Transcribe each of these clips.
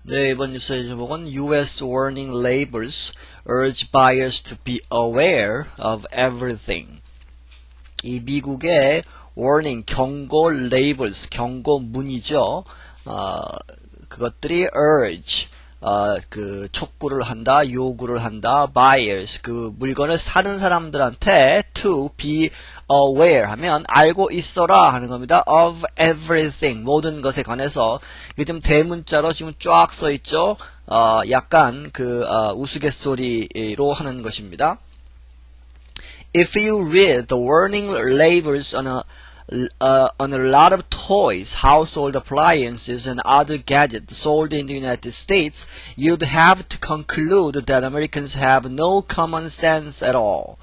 네, 이번 뉴스의 제목은 US warning labels urge buyers to be aware of everything. 이 미국의 warning, 경고 labels, 경고문이죠. 그것들이 urge, 촉구를 한다, 요구를 한다, buyers, 그 물건을 사는 사람들한테 to be aware 하면 알고 있어라 하는 겁니다. of everything, 모든 것에 관해서. 이게 좀 대문자로 지금 쫙 써 있죠. 약간 우스갯소리로 하는 것입니다. If you read the warning labels on a lot of toys, household appliances, and other gadgets sold in the United States, you'd have to conclude that Americans have no common sense at all.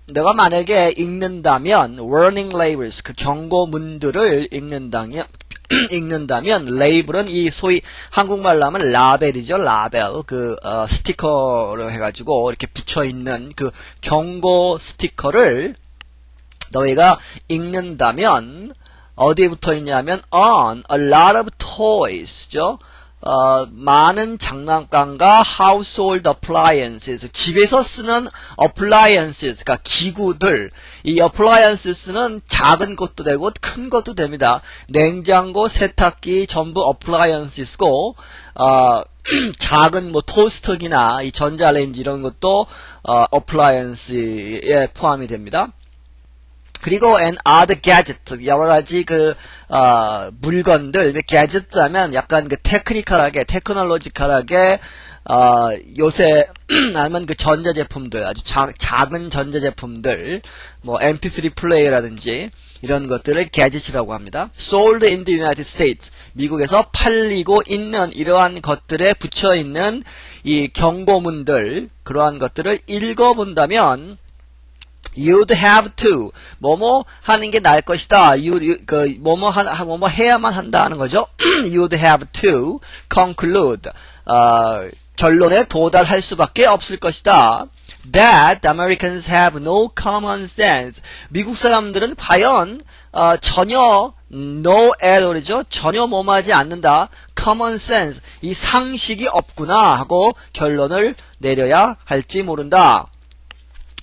내가 만약에 읽는다면, warning labels, 그 경고문들을 읽는다면, 레이블은 이 소위 한국말로 하면 라벨이죠. 라벨. 스티커로 해가지고 이렇게 붙여있는 그 경고 스티커를 너희가 읽는다면 어디에 붙어있냐면 on a lot of toys죠. 많은 장난감과 household appliances, 집에서 쓰는 appliances, 그러니까 기구들. 이 appliances는 작은 것도 되고 큰 것도 됩니다. 냉장고, 세탁기 전부 appliances고, 작은 토스터기나 이 전자레인지 이런 것도 appliance에 포함이 됩니다. 그리고 and other gadgets, 여러 가지 물건들, gadgets 하면 약간 테크니컬하게, 테크놀로지컬하게, 요새, 아니면 전자제품들, 아주 작은 전자제품들, MP3 플레이어라든지, 이런 것들을 gadget이라고 합니다. sold in the United States, 미국에서 팔리고 있는 이러한 것들에 붙여있는 이 경고문들, 그러한 것들을 읽어본다면, You'd have to, 뭐뭐 하는 게 나을 것이다. 뭐뭐 해야만 한다 하는 거죠. You'd have to conclude, 결론에 도달할 수밖에 없을 것이다. That Americans have no common sense. 미국 사람들은 과연, 전혀, no at all이죠. 전혀 뭐뭐하지 않는다. common sense, 이 상식이 없구나 하고 결론을 내려야 할지 모른다.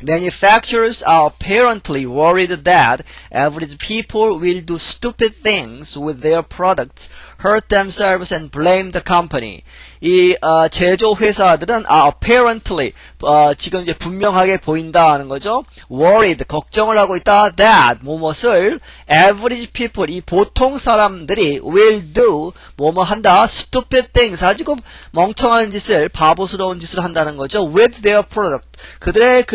Manufacturers are apparently worried that average people will do stupid things with their products, hurt themselves, and blame the company. 이 제조 회사들은 apparently 지금 이제 분명하게 보인다 하는 거죠. Worried, 걱정을 하고 있다. That 무엇을 average people, 이 보통 사람들이 will do 뭐뭐 한다. Stupid things, 아주 멍청한 짓을, 바보스러운 짓을 한다는 거죠. With their product, 그들의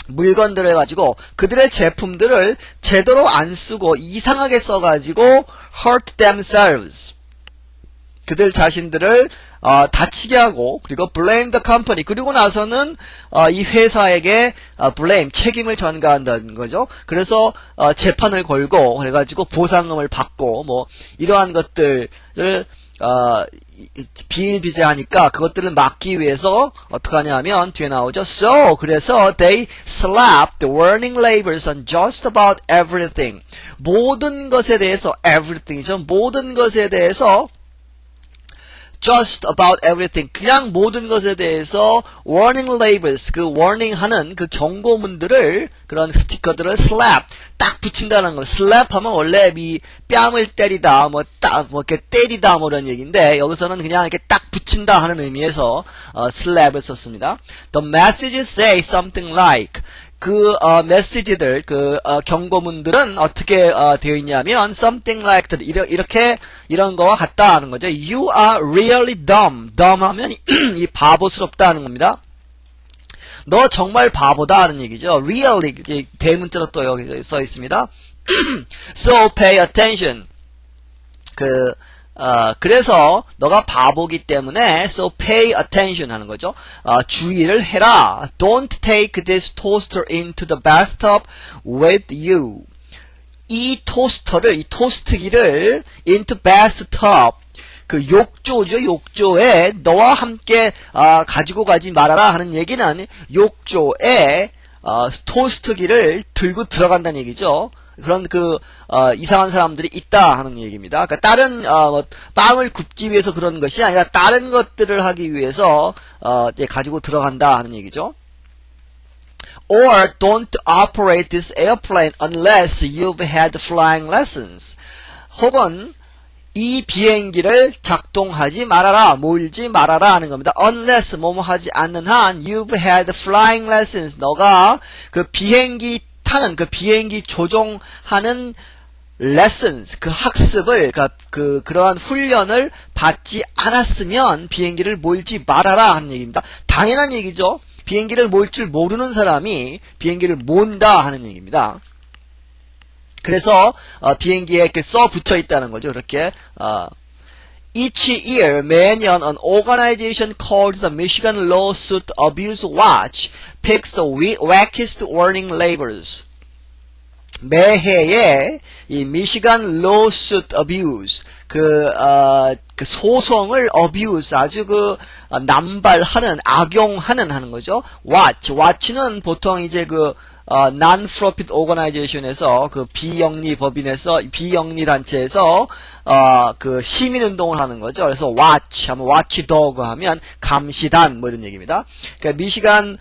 물건들을 가지고 그들의 제품들을 제대로 안 쓰고 이상하게 써가지고 hurt themselves, 그들 자신들을 다치게 하고, 그리고 blame the company, 그리고 나서는 이 회사에게 blame, 책임을 전가한다는 거죠. 그래서 재판을 걸고 해가지고 보상금을 받고 이러한 것들을 비일비재하니까 그것들을 막기 위해서 어떻게 하냐면 뒤에 나오죠. So, 그래서 they slapped the warning labels on just about everything. 모든 것에 대해서, everything이죠. 모든 것에 대해서 just about everything, 그냥 모든 것에 대해서 warning labels, warning 하는 경고문들을, 그런 스티커들을 slap, 딱 붙인다는 거. slap 하면 원래 뺨을 때리다, 이렇게 때리다, 이런 얘기인데, 여기서는 그냥 이렇게 딱 붙인다 하는 의미에서, slap을 썼습니다. The messages say something like, 메시지들, 경고문들은 어떻게, 되어 있냐면, something like that, 이런 거와 같다 하는 거죠. You are really dumb. dumb 하면, 이 바보스럽다 하는 겁니다. 너 정말 바보다 하는 얘기죠. really, 대문자로 또 여기 써 있습니다. So pay attention. 그래서 너가 바보기 때문에 so pay attention 하는 거죠. 주의를 해라. Don't take this toaster into the bathtub with you. 이 토스트기를 into bathtub, 욕조죠. 욕조에 너와 함께 가지고 가지 말아라 하는 얘기는 욕조에 토스트기를 들고 들어간다는 얘기죠. 그런 이상한 사람들이 있다 하는 얘기입니다. 그러니까 다른, 빵을 굽기 위해서 그런 것이 아니라 다른 것들을 하기 위해서, 가지고 들어간다 하는 얘기죠. Or don't operate this airplane unless you've had flying lessons. 혹은, 이 비행기를 작동하지 말아라, 몰지 말아라 하는 겁니다. Unless 뭐뭐 하지 않는 한, you've had flying lessons. 너가 그 비행기 타는, 그 비행기 조종하는 lessons, 그 학습을, 그러한 훈련을 받지 않았으면 비행기를 몰지 말아라 하는 얘기입니다. 당연한 얘기죠. 비행기를 몰 줄 모르는 사람이 비행기를 몬다 하는 얘기입니다. 그래서 비행기에 이렇게 써 붙여 있다는 거죠. 이렇게 Each year, 매년 an organization called the Michigan Lawsuit Abuse Watch picks the wackiest warning labels. 매해에 이 미시간 lawsuit abuse 그 소송을 abuse 아주 남발하는 악용하는 하는 거죠. watch는 보통 이제 non-profit organization에서 비영리 법인에서 비영리 단체에서 시민운동을 하는 거죠. 그래서 watch 하면 watchdog 하면 감시단 뭐 이런 얘기입니다. 그러니까 미시간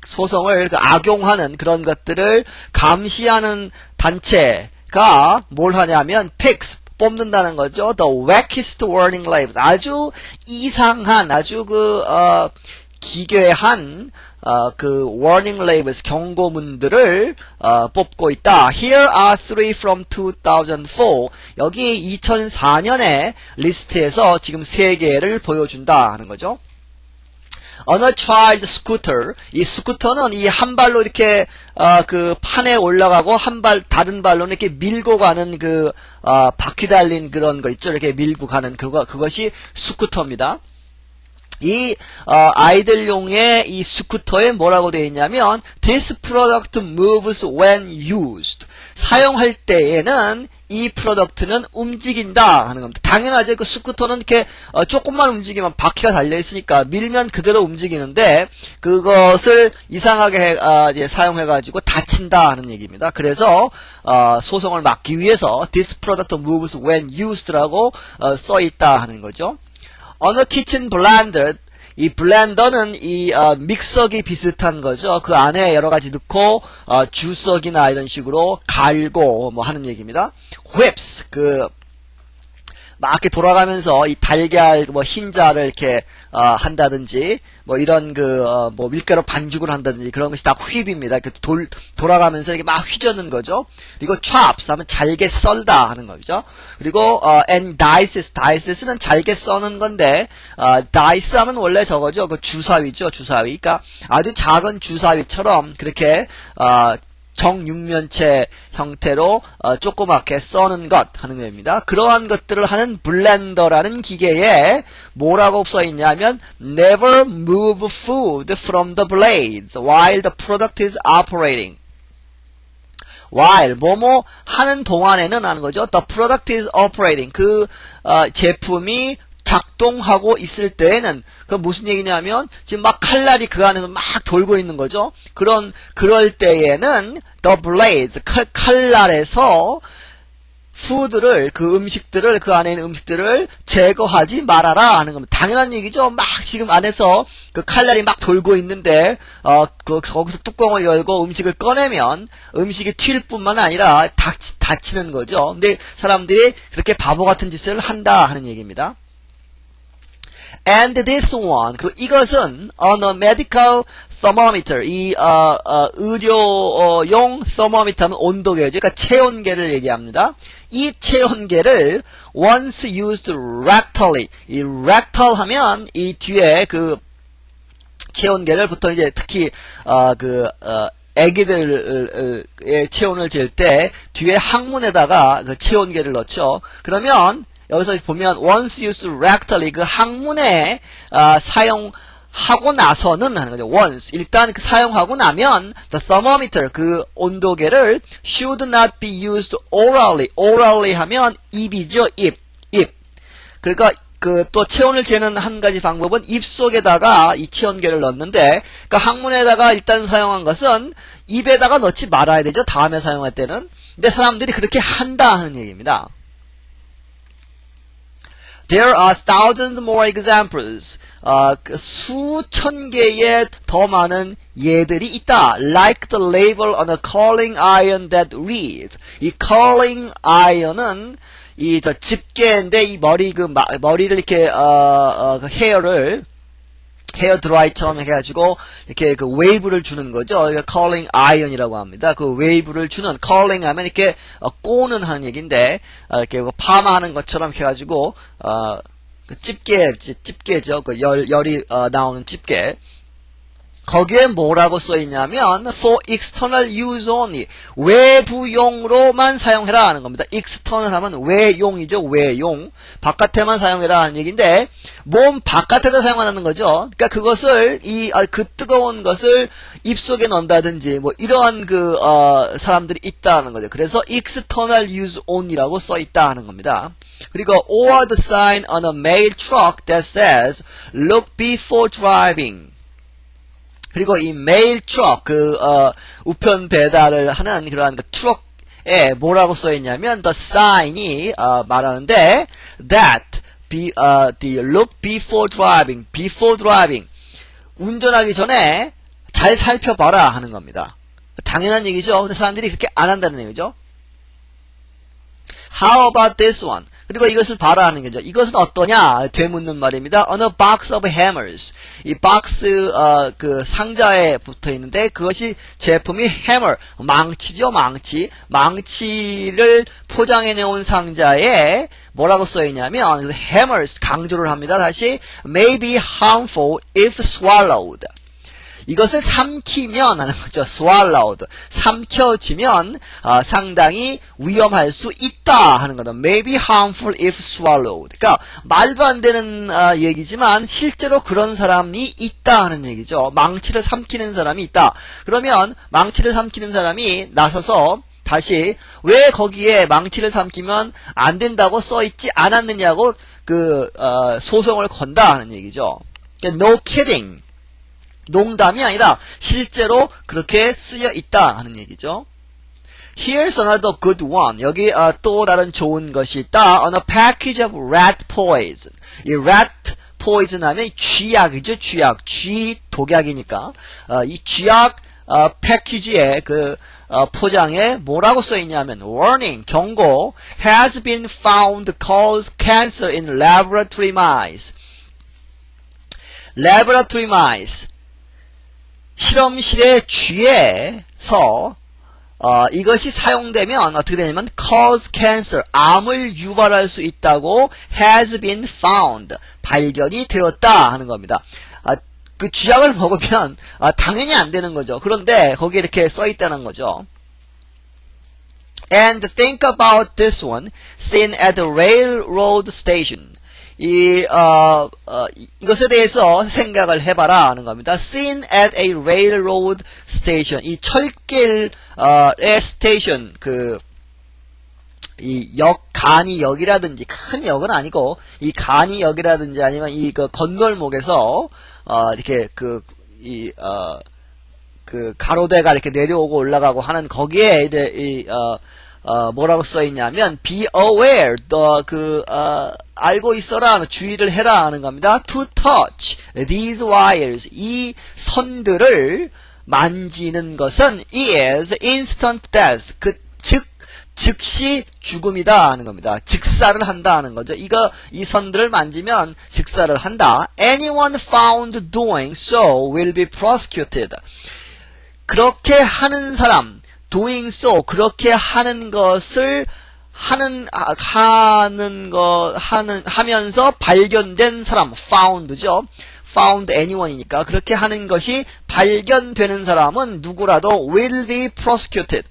소송을 악용하는 그런 것들을 감시하는 단체가 뭘 하냐면 picks 뽑는다는 거죠. The wackiest warning labels 아주 이상한 아주 기괴한 warning labels 경고문들을 뽑고 있다. Here are three from 2004. 여기 2004년의 리스트에서 지금 3개를 보여준다 하는 거죠. Unattached scooter. 이 스쿠터는 이 한 발로 이렇게 판에 올라가고 다른 발로는 이렇게 밀고 가는 바퀴 달린 그런 거 있죠. 이렇게 밀고 가는 그것이 스쿠터입니다. 이 아이들용의 이 스쿠터에 뭐라고 되어 있냐면 This product moves when used. 사용할 때에는 이 프로덕트는 움직인다 하는 겁니다. 당연하죠. 그 스쿠터는 이렇게 조금만 움직이면 바퀴가 달려 있으니까 밀면 그대로 움직이는데 그것을 이상하게 사용해 가지고 다친다 하는 얘기입니다. 그래서 소송을 막기 위해서 This product moves when used라고 써 있다 하는 거죠. 어느 키친 블렌더, 이 블렌더는 이 믹서기 비슷한 거죠. 그 안에 여러 가지 넣고 주석이나 이런 식으로 갈고 뭐 하는 얘기입니다. whips 막 이렇게 돌아가면서 이 달걀 흰자를 이렇게 한다든지 뭐 이런 밀가루 반죽을 한다든지 그런 것이 다 휘입니다. 이렇게 돌아가면서 이렇게 막 휘저는 거죠. 그리고 chops 하면 잘게 썰다 하는 거죠. 그리고 and dices는 잘게 써는 건데 dice 하면 원래 저거죠. 주사위죠. 주사위. 그러니까 아주 작은 주사위처럼 그렇게 정육면체 형태로 조그맣게 써는 것 하는 겁니다. 그러한 것들을 하는 블렌더라는 기계에 뭐라고 써있냐면 Never move food from the blades while the product is operating. while 뭐뭐 하는 동안에는 하는 거죠. The product is operating. 제품이 작동하고 있을 때에는 무슨 얘기냐면 지금 막 칼날이 그 안에서 막 돌고 있는 거죠. 그럴 때에는 the blades 칼날에서 푸드를 음식들을 그 안에 있는 음식들을 제거하지 말아라 하는 겁니다. 당연한 얘기죠. 막 지금 안에서 칼날이 막 돌고 있는데 거기서 뚜껑을 열고 음식을 꺼내면 음식이 튈 뿐만 아니라 다치는 거죠. 근데 사람들이 그렇게 바보 같은 짓을 한다 하는 얘기입니다. And this one, 이것은 on a medical thermometer, 의료용 thermometer는 온도계죠. 그러니까 체온계를 얘기합니다. 이 체온계를 once used rectally, 이 rectal 하면 이 뒤에 체온계를 보통 이제 특히 애기들의 체온을 잴 때 뒤에 항문에다가 체온계를 넣죠. 그러면 여기서 보면 once used rectally 항문에 사용하고 나서는 하는 거죠. once 일단 사용하고 나면 the thermometer 온도계를 should not be used orally. orally 하면 입이죠. 입. 그러니까 또 체온을 재는 한 가지 방법은 입속에다가 이 체온계를 넣는데, 그러니까 항문에다가 일단 사용한 것은 입에다가 넣지 말아야 되죠. 다음에 사용할 때는. 근데 사람들이 그렇게 한다 하는 얘기입니다. There are thousands more examples. 수천 개의 더 많은 예들이 있다. Like the label on a curling iron that reads. 이 curling iron은 이 집게인데 이 머리를 이렇게 헤어 드라이처럼 해가지고 이렇게 그 웨이브를 주는 거죠. 이거 curling iron이라고 합니다. 그 웨이브를 주는 curling 하면 이렇게 꼬는 하는 얘기인데 이렇게 파마하는 것처럼 해가지고 그 집게죠. 그 열이 나오는 집게. 거기에 뭐라고 써있냐면 for external use only, 외부용으로만 사용해라 하는 겁니다. external 하면 외용이죠. 외용. 바깥에만 사용해라 하는 얘기인데 몸 바깥에다 사용하는 거죠. 그러니까 그것을 그 뜨거운 것을 입속에 넣는다든지 뭐 이러한 사람들이 있다는 거죠. 그래서 external use only라고 써있다 하는 겁니다. 그리고 or the sign on a mail truck that says look before driving. 그리고 이 메일 트럭, 우편 배달을 하는 그러한 트럭에 뭐라고 써있냐면, the sign이, 말하는데, the look before driving. 운전하기 전에 잘 살펴봐라 하는 겁니다. 당연한 얘기죠. 근데 사람들이 그렇게 안 한다는 얘기죠. How about this one? 그리고 이것을 봐라 하는 거죠. 이것은 어떠냐? 되묻는 말입니다. On a box of hammers. 이 박스, 상자에 붙어 있는데, 그것이 제품이 hammer. 망치죠, 망치. 망치를 포장해 놓은 상자에 뭐라고 써있냐면, hammers, 강조를 합니다. 다시, may be harmful if swallowed. 이것을 삼키면 하는 거죠. swallowed. 삼켜지면 상당히 위험할 수 있다 하는 거다. may be harmful if swallowed. 그러니까 말도 안 되는 얘기지만 실제로 그런 사람이 있다 하는 얘기죠. 망치를 삼키는 사람이 있다. 그러면 망치를 삼키는 사람이 나서서 다시 왜 거기에 망치를 삼키면 안 된다고 써있지 않았느냐고 소송을 건다 하는 얘기죠. 그러니까 no kidding. 농담이 아니라 실제로 그렇게 쓰여 있다 하는 얘기죠. Here's another good one. 여기 또 다른 좋은 것이 있다. On a package of rat poison. 이 rat poison 하면 쥐약이죠. 쥐 독약이니까. 이 쥐약 패키지에 포장에 뭐라고 써있냐면 warning, 경고 has been found to cause cancer in laboratory mice. laboratory mice. 실험실의 쥐에서 이것이 사용되면 어떻게 되냐면 cause cancer, 암을 유발할 수 있다고 has been found, 발견이 되었다 하는 겁니다. 그 쥐약을 먹으면 당연히 안 되는 거죠. 그런데 거기에 이렇게 써 있다는 거죠. And think about this one, seen at the railroad station. 이것에 대해서 생각을 해봐라 하는 겁니다. Seen at a railroad station. 이 철길의 스테이션, 이 간이역이라든지, 큰 역은 아니고, 이 간이역이라든지 아니면 건널목에서, 이렇게 가로대가 이렇게 내려오고 올라가고 하는 거기에, 뭐라고 써있냐면, be aware, 알고 있어라, 주의를 해라 하는 겁니다. To touch these wires, 이 선들을 만지는 것은 is instant death, 즉시 죽음이다 하는 겁니다. 즉사를 한다 하는 거죠. 이 선들을 만지면 즉사를 한다. Anyone found doing so will be prosecuted. 그렇게 하는 사람, doing so, 그렇게 하는 것을 하면서 발견된 사람, found죠. found anyone이니까 그렇게 하는 것이 발견되는 사람은 누구라도 will be prosecuted.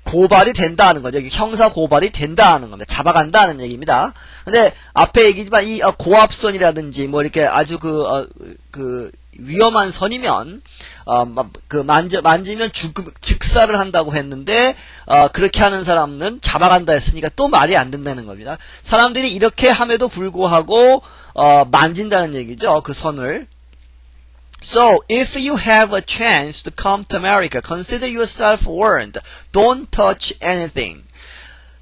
고발이 된다는 거죠. 형사 고발이 된다는 겁니다. 잡아간다는 얘기입니다. 근데 앞에 얘기지만 이 고압선이라든지 뭐 이렇게 아주 위험한 선이면 만지면 즉사를 한다고 했는데 그렇게 하는 사람은 잡아간다 했으니까 또 말이 안 된다는 겁니다. 사람들이 이렇게 함에도 불구하고 만진다는 얘기죠. 그 선을. So, if you have a chance to come to America, consider yourself warned. Don't touch anything.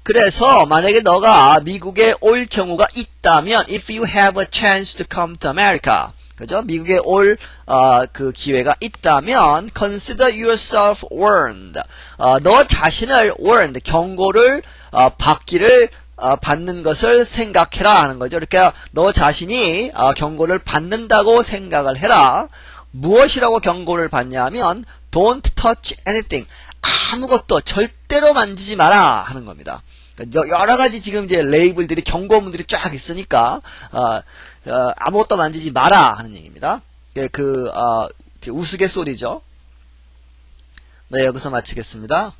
그래서 만약에 너가 미국에 올 경우가 있다면, if you have a chance to come to America, 그죠? 미국에 올 그 기회가 있다면, consider yourself warned. 너 자신을 warned, 경고를 받는 것을 생각해라 하는 거죠. 그러니까 너 자신이 경고를 받는다고 생각을 해라. 무엇이라고 경고를 받냐면 don't touch anything. 아무것도 절대로 만지지 마라 하는 겁니다. 여러 가지 지금 이제 레이블들이 경고문들이 쫙 있으니까 아무것도 만지지 마라 하는 얘기입니다. 우스갯소리죠. 네, 여기서 마치겠습니다.